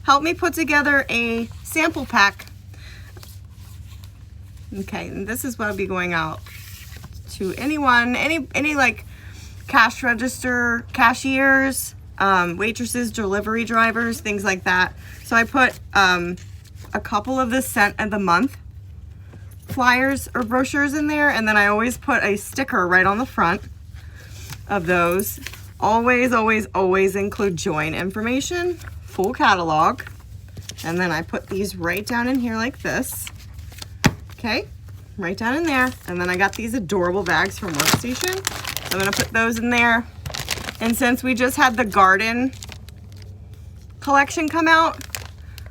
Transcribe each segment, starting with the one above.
helped me put together a sample pack. Okay, and this is what I'll be going out to anyone, any like cash register cashiers, waitresses, delivery drivers, things like that. So I put a couple of the scent of the month flyers or brochures in there, and then I always put a sticker right on the front of those. Always, always, always include join information, full catalog, and then I put these right down in here like this. Okay, right down in there. And then I got these adorable bags from Workstation. I'm gonna put those in there. And since we just had the garden collection come out,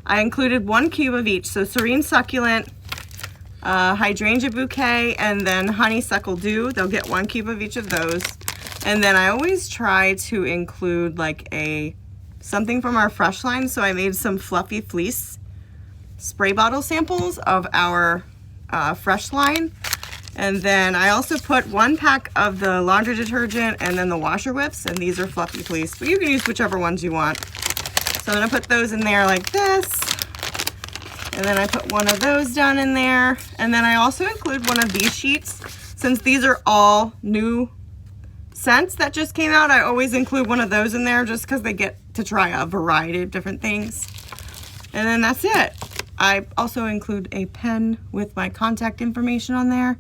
I included 1 cube of each. So serene succulent, hydrangea bouquet, and then honeysuckle dew. They'll get 1 cube of each of those. And then I always try to include like something from our fresh line. So I made some fluffy fleece spray bottle samples of our fresh line. And then I also put 1 pack of the laundry detergent and then the washer whips, and these are fluffy fleece, but you can use whichever ones you want. So I'm gonna put those in there like this. And then I put 1 of those down in there. And then I also include 1 of these sheets. Since these are all new scents that just came out, I always include 1 of those in there just because they get to try a variety of different things. And then that's it. I also include a pen with my contact information on there.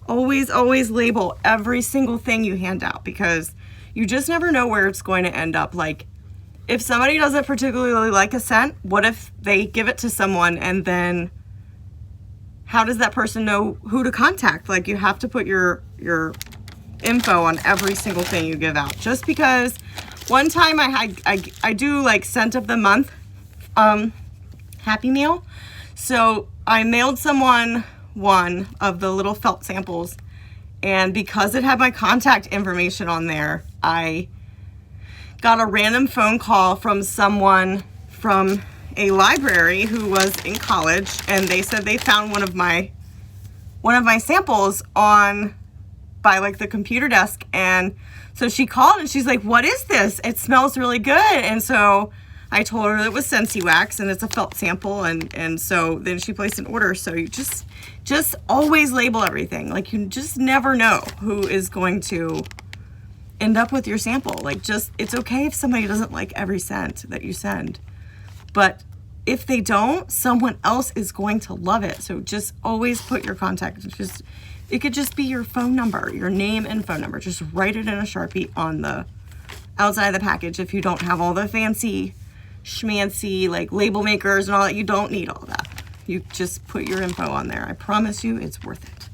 Always, always label every single thing you hand out because you just never know where it's going to end up. Like, if somebody doesn't particularly like a scent, what if they give it to someone and then how does that person know who to contact? Like, you have to put your info on every single thing you give out. Just because one time I do like scent of the month Happy Meal. So I mailed someone 1 of the little felt samples, and because it had my contact information on there, I got a random phone call from someone from a library who was in college, and they said they found one of my samples by like the computer desk. And so she called and she's like, "What is this? It smells really good." And so I told her it was Scentsy wax and it's a felt sample, and so then she placed an order. So you just always label everything. Like, you just never know who is going to end up with your sample. Like, it's okay if somebody doesn't like every scent that you send, but if they don't, someone else is going to love it. So just always put your contact. It could just be your phone number, your name and phone number. Just write it in a Sharpie on the outside of the package. If you don't have all the fancy schmancy like label makers and all that, you don't need all that. You just put your info on there. I promise you it's worth it.